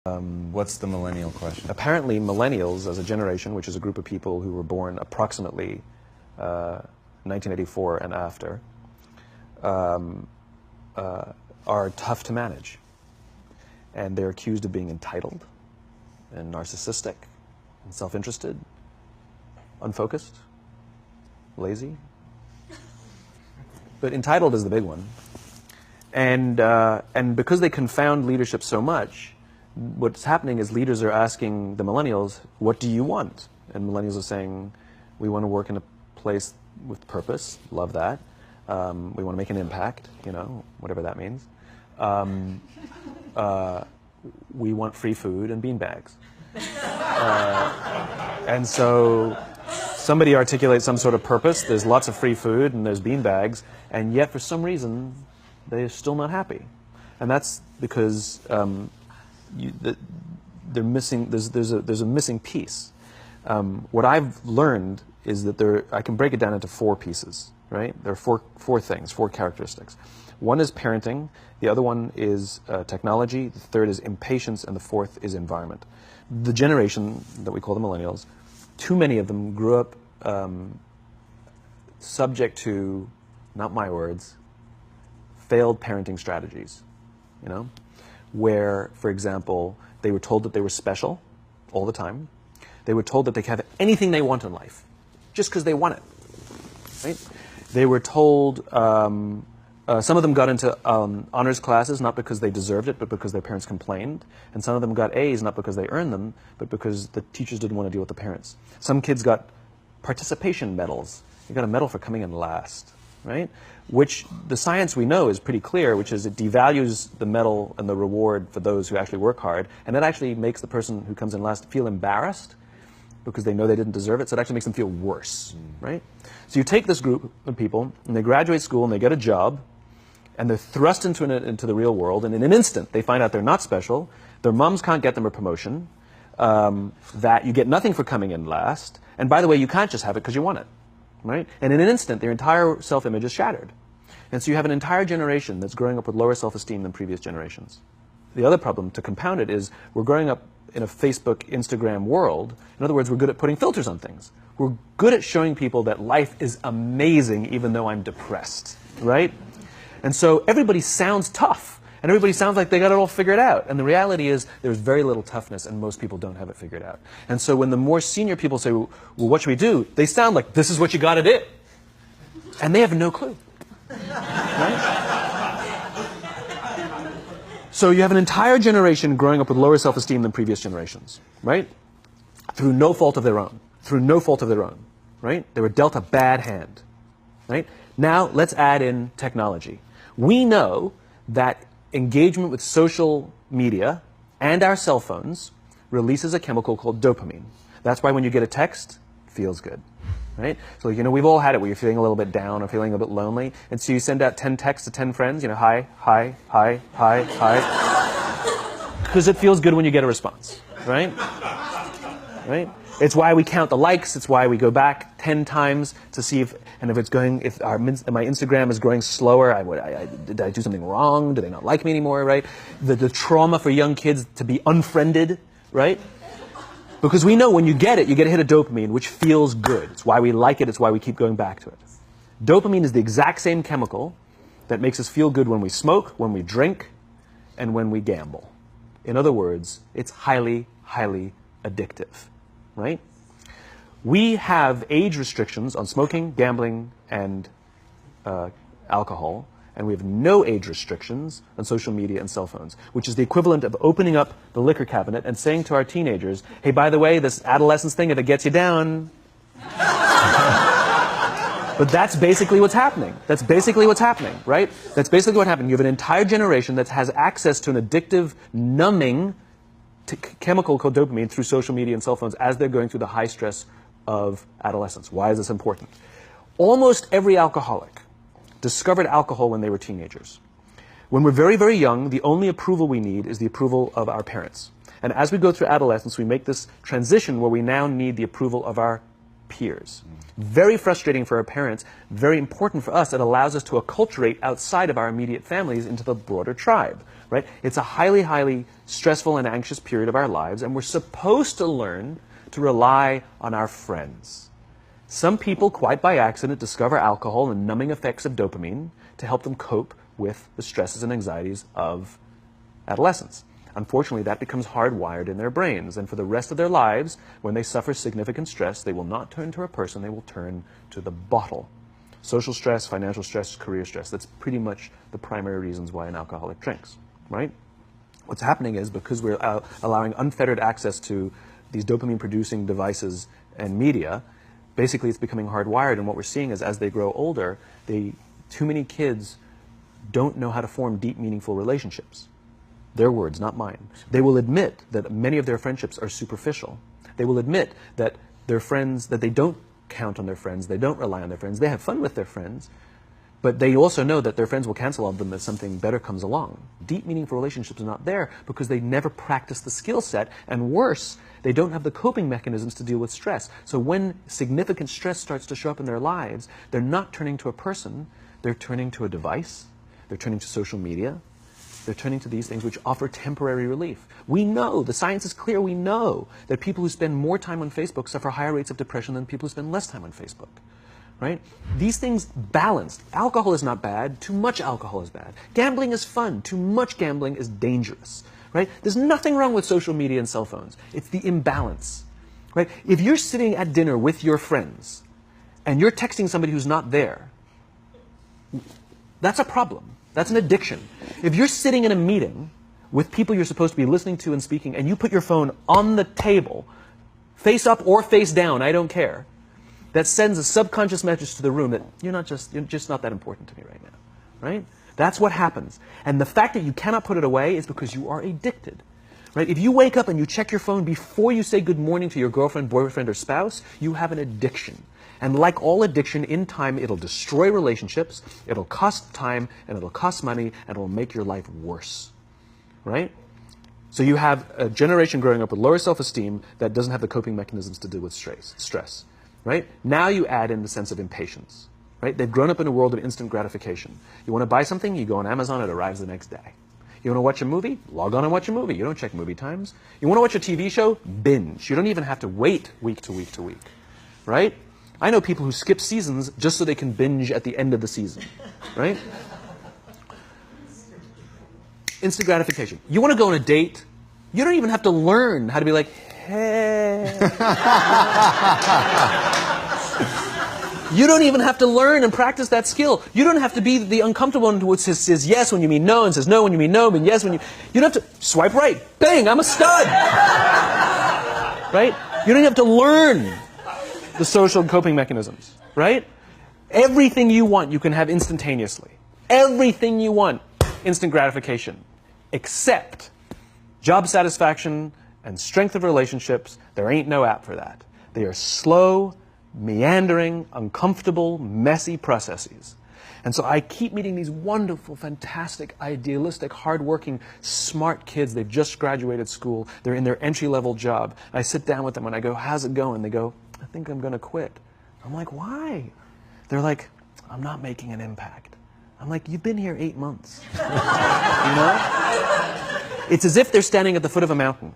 What's the millennial question? Apparently, millennials as a generation, which is a group of people who were born approximately 1984 and after, are tough to manage. And they're accused of being entitled and narcissistic and self-interested, unfocused, lazy. But entitled is the big one. And because they confound leadership so much, what's happening is leaders are asking the millennials, what do you want? And millennials are saying, we want to work in a place with purpose, love that. We want to make an impact, you know, whatever that means. We want free food and beanbags. And so somebody articulates some sort of purpose, there's lots of free food and there's beanbags, and yet for some reason they're still not happy. And that's because they're missing, there's a missing piece. What I've learned is that I can break it down into 4 pieces, right? There are four things, 4 characteristics. One is parenting, the other one is technology, the third is impatience, and the fourth is environment. The generation that we call the millennials, too many of them grew up subject to, not my words, failed parenting strategies, you know? Where, for example, they were told that they were special all the time. They were told that they could have anything they want in life, just because they want it, right? They were told, some of them got into honors classes, not because they deserved it, but because their parents complained. And some of them got A's, not because they earned them, but because the teachers didn't want to deal with the parents. Some kids got participation medals. You got a medal for coming in last, right? Which the science we know is pretty clear, which is it devalues the medal and the reward for those who actually work hard. And that actually makes the person who comes in last feel embarrassed because they know they didn't deserve it. So it actually makes them feel worse, right? So you take this group of people and they graduate school and they get a job and they're thrust into the real world, and in an instant they find out they're not special, their moms can't get them a promotion, that you get nothing for coming in last, and by the way, you can't just have it because you want it, right? And in an instant, their entire self-image is shattered. And so you have an entire generation that's growing up with lower self-esteem than previous generations. The other problem, to compound it, is we're growing up in a Facebook, Instagram world. In other words, we're good at putting filters on things. We're good at showing people that life is amazing even though I'm depressed, right? And so everybody sounds tough, and everybody sounds like they got it all figured out. And the reality is there's very little toughness, and most people don't have it figured out. And so when the more senior people say, well, what should we do? They sound like, this is what you got to do. And they have no clue. Right? So you have an entire generation growing up with lower self-esteem than previous generations, right? Through no fault of their own. Through no fault of their own, right? They were dealt a bad hand, right? Now let's add in technology. We know that engagement with social media and our cell phones releases a chemical called dopamine. That's why when you get a text, it feels good, right? So, you know, we've all had it where you're feeling a little bit down or feeling a bit lonely, and so you send out 10 texts to 10 friends, you know, hi, hi, hi, hi, hi, because it feels good when you get a response, right? Right? It's why we count the likes. It's why we go back 10 times to see if my Instagram is growing slower. Did I do something wrong? Do they not like me anymore? Right? The trauma for young kids to be unfriended, right? Because we know when you get it, you get a hit of dopamine, which feels good. It's why we like it. It's why we keep going back to it. Dopamine is the exact same chemical that makes us feel good when we smoke, when we drink, and when we gamble. In other words, it's highly, highly addictive. Right? We have age restrictions on smoking, gambling, and alcohol, and we have no age restrictions on social media and cell phones, which is the equivalent of opening up the liquor cabinet and saying to our teenagers, hey, by the way, this adolescence thing, if it gets you down. But that's basically what's happening. That's basically what's happening, right? That's basically what happened. You have an entire generation that has access to an addictive, numbing chemical called dopamine through social media and cell phones as they're going through the high stress of adolescence. Why is this important? Almost every alcoholic discovered alcohol when they were teenagers. When we're very, very young, the only approval we need is the approval of our parents. And as we go through adolescence, we make this transition where we now need the approval of our peers. Very frustrating for our parents, very important for us. It allows us to acculturate outside of our immediate families into the broader tribe, right? It's a highly, highly stressful and anxious period of our lives, and we're supposed to learn to rely on our friends. Some people, quite by accident, discover alcohol and numbing effects of dopamine to help them cope with the stresses and anxieties of adolescence. Unfortunately, that becomes hardwired in their brains, and for the rest of their lives, when they suffer significant stress, they will not turn to a person, they will turn to the bottle. Social stress, financial stress, career stress, that's pretty much the primary reasons why an alcoholic drinks, right? What's happening is, because we're allowing unfettered access to these dopamine-producing devices and media, basically it's becoming hardwired, and what we're seeing is, as they grow older, too many kids don't know how to form deep, meaningful relationships. Their words, not mine. They will admit that many of their friendships are superficial. They will admit that their friends, that they don't count on their friends, they don't rely on their friends, they have fun with their friends, but they also know that their friends will cancel on them if something better comes along. Deep, meaningful relationships are not there because they never practice the skill set, and worse, they don't have the coping mechanisms to deal with stress. So when significant stress starts to show up in their lives, they're not turning to a person, they're turning to a device, they're turning to social media, they're turning to these things which offer temporary relief. We know, the science is clear, we know that people who spend more time on Facebook suffer higher rates of depression than people who spend less time on Facebook, right? These things balanced. Alcohol is not bad, too much alcohol is bad. Gambling is fun, too much gambling is dangerous, right? There's nothing wrong with social media and cell phones. It's the imbalance, right? If you're sitting at dinner with your friends and you're texting somebody who's not there, that's a problem. That's an addiction. If you're sitting in a meeting with people you're supposed to be listening to and speaking, and you put your phone on the table, face up or face down, I don't care, that sends a subconscious message to the room that you're just not that important to me right now, right? That's what happens. And the fact that you cannot put it away is because you are addicted, right? If you wake up and you check your phone before you say good morning to your girlfriend, boyfriend, or spouse, you have an addiction. And like all addiction, in time, it'll destroy relationships, it'll cost time, and it'll cost money, and it'll make your life worse, right? So you have a generation growing up with lower self-esteem that doesn't have the coping mechanisms to deal with stress, right? Now you add in the sense of impatience, right? They've grown up in a world of instant gratification. You want to buy something, you go on Amazon, it arrives the next day. You want to watch a movie? Log on and watch a movie. You don't check movie times. You want to watch a TV show? Binge. You don't even have to wait week to week to week, right? I know people who skip seasons just so they can binge at the end of the season, right? Instant gratification. You want to go on a date? You don't even have to learn how to be like, hey. You don't even have to learn and practice that skill. You don't have to be the uncomfortable one who says yes when you mean no and says no when you mean no and yes when you... You don't have to swipe right. Bang, I'm a stud. Right? You don't have to learn the social coping mechanisms, right? Everything you want, you can have instantaneously. Everything you want, instant gratification. Except job satisfaction and strength of relationships, there ain't no app for that. They are slow, meandering, uncomfortable, messy processes. And so I keep meeting these wonderful, fantastic, idealistic, hardworking, smart kids. They've just graduated school. They're in their entry-level job. I sit down with them and I go, how's it going? They go, I think I'm going to quit. I'm like, why? They're like, I'm not making an impact. I'm like, you've been here 8 months. You know? It's as if they're standing at the foot of a mountain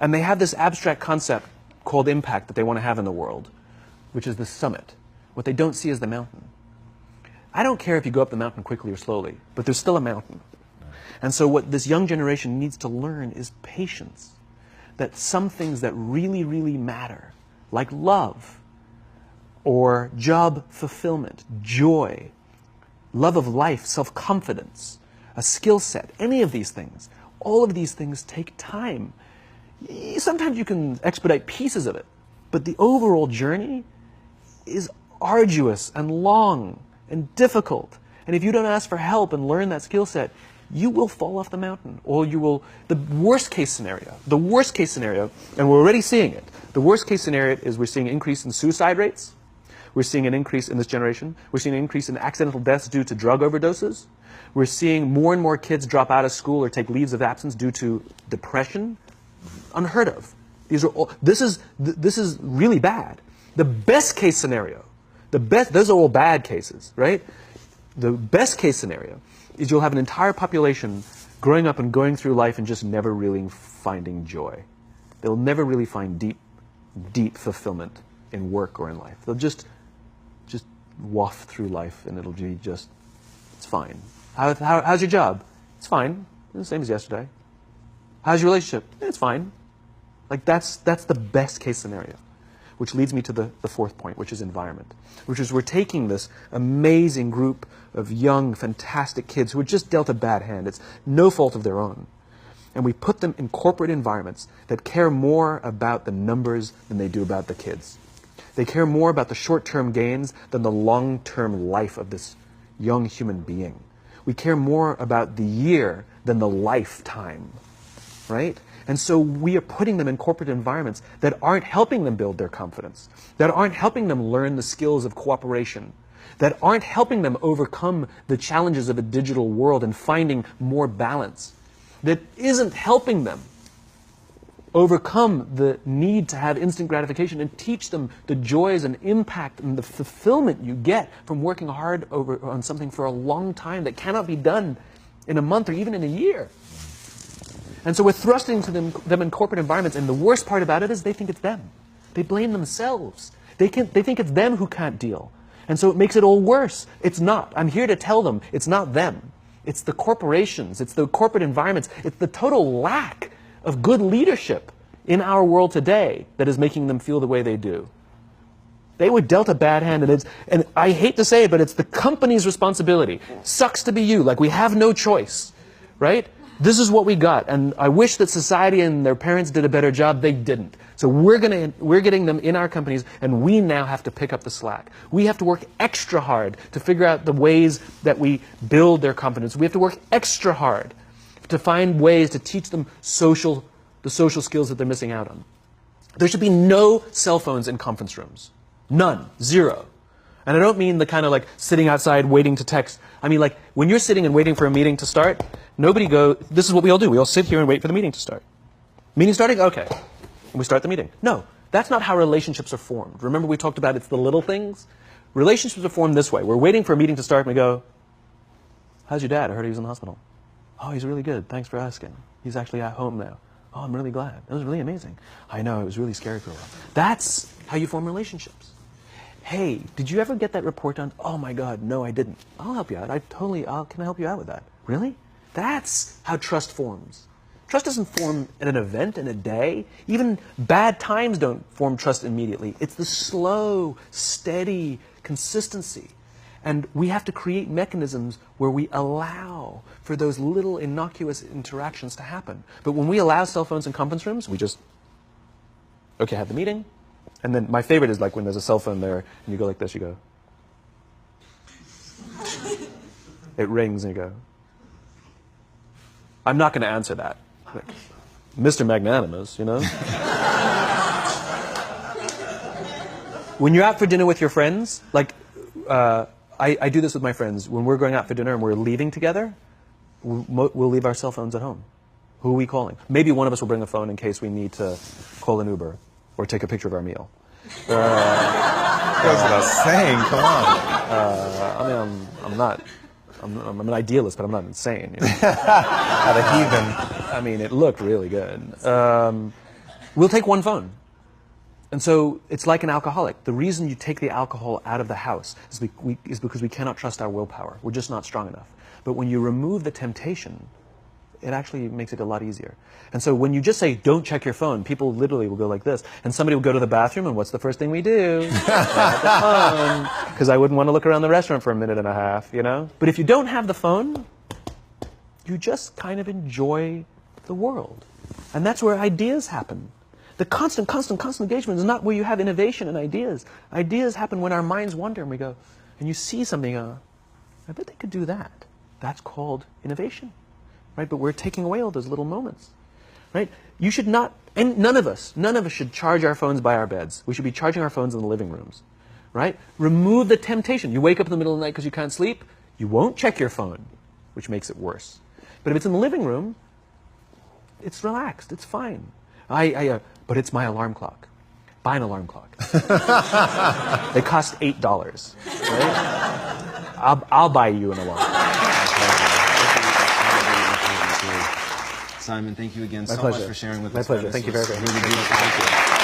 and they have this abstract concept called impact that they want to have in the world, which is the summit. What they don't see is the mountain. I don't care if you go up the mountain quickly or slowly, but there's still a mountain. And so what this young generation needs to learn is patience. That some things that really, really matter, like love, or job fulfillment, joy, love of life, self-confidence, a skill set, any of these things, all of these things take time. Sometimes you can expedite pieces of it, but the overall journey is arduous and long and difficult. And if you don't ask for help and learn that skill set, you will fall off the mountain, or you will, the worst case scenario, and we're already seeing it, the worst case scenario is we're seeing an increase in suicide rates, we're seeing an increase in this generation, we're seeing an increase in accidental deaths due to drug overdoses, we're seeing more and more kids drop out of school or take leaves of absence due to depression, unheard of. These are all, this is really bad. The best case scenario, those are all bad cases, right? The best case scenario is you'll have an entire population growing up and going through life and just never really finding joy. They'll never really find deep fulfillment in work or in life. They'll just waft through life and it'll be just, it's fine. How's your job? It's fine. It's the same as yesterday. How's your relationship? It's fine. Like that's the best case scenario. Which leads me to the fourth point, which is environment. Which is we're taking this amazing group of young, fantastic kids who are just dealt a bad hand. It's no fault of their own. And we put them in corporate environments that care more about the numbers than they do about the kids. They care more about the short-term gains than the long-term life of this young human being. We care more about the year than the lifetime, right? And so we are putting them in corporate environments that aren't helping them build their confidence, that aren't helping them learn the skills of cooperation, that aren't helping them overcome the challenges of a digital world and finding more balance, that isn't helping them overcome the need to have instant gratification and teach them the joys and impact and the fulfillment you get from working hard on something for a long time that cannot be done in a month or even in a year. And so we're thrusting to them in corporate environments, and the worst part about it is they think it's them. They blame themselves. They think it's them who can't deal. And so it makes it all worse. It's not. I'm here to tell them it's not them. It's the corporations. It's the corporate environments. It's the total lack of good leadership in our world today that is making them feel the way they do. They were dealt a bad hand, and I hate to say it, but it's the company's responsibility. Sucks to be you. Like, we have no choice, right? This is what we got, and I wish that society and their parents did a better job. They didn't. So we're getting them in our companies, and we now have to pick up the slack. We have to work extra hard to figure out the ways that we build their confidence. We have to work extra hard to find ways to teach them the social skills that they're missing out on. There should be no cell phones in conference rooms. None. Zero. And I don't mean the kind of like sitting outside waiting to text. I mean like when you're sitting and waiting for a meeting to start, this is what we all do. We all sit here and wait for the meeting to start. Meeting starting? Okay. And we start the meeting. No, that's not how relationships are formed. Remember we talked about it's the little things? Relationships are formed this way. We're waiting for a meeting to start and we go, how's your dad? I heard he was in the hospital. Oh, he's really good. Thanks for asking. He's actually at home now. Oh, I'm really glad. It was really amazing. I know, it was really scary for a while. That's how you form relationships. Hey, did you ever get that report done? Oh my God, no, I didn't. I'll help you out. Can I help you out with that? Really? That's how trust forms. Trust doesn't form in an event, in a day. Even bad times don't form trust immediately. It's the slow, steady consistency. And we have to create mechanisms where we allow for those little innocuous interactions to happen. But when we allow cell phones in conference rooms, we just, okay, have the meeting. And then my favorite is like when there's a cell phone there and you go like this, you go. It rings and you go. I'm not going to answer that. Like, Mr. Magnanimous, you know? When you're out for dinner with your friends, like, I do this with my friends. When we're going out for dinner and we're leaving together, we'll leave our cell phones at home. Who are we calling? Maybe one of us will bring a phone in case we need to call an Uber or take a picture of our meal. That's what I was saying. Come on. I'm an idealist, but I'm not insane. You know? At a heathen. I mean, it looked really good. We'll take one phone. And so it's like an alcoholic. The reason you take the alcohol out of the house is because we cannot trust our willpower. We're just not strong enough. But when you remove the temptation, it actually makes it a lot easier. And so when you just say, don't check your phone, people literally will go like this. And somebody will go to the bathroom, and what's the first thing we do? Because I wouldn't want to look around the restaurant for a minute and a half, you know? But if you don't have the phone, you just kind of enjoy the world. And that's where ideas happen. The constant engagement is not where you have innovation and ideas. Ideas happen when our minds wander and we go, and you see something, I bet they could do that. That's called innovation, right? But we're taking away all those little moments, right? You should not, and none of us should charge our phones by our beds. We should be charging our phones in the living rooms, right? Remove the temptation. You wake up in the middle of the night because you can't sleep, you won't check your phone, which makes it worse. But if it's in the living room, it's relaxed, it's fine. But it's my alarm clock. buy an alarm clock. They cost $8, right? I'll buy you an alarm clock. Simon, thank you again My so pleasure. much for sharing with My us. pleasure. Man. Thank you This very was much. really beautiful. Thank you.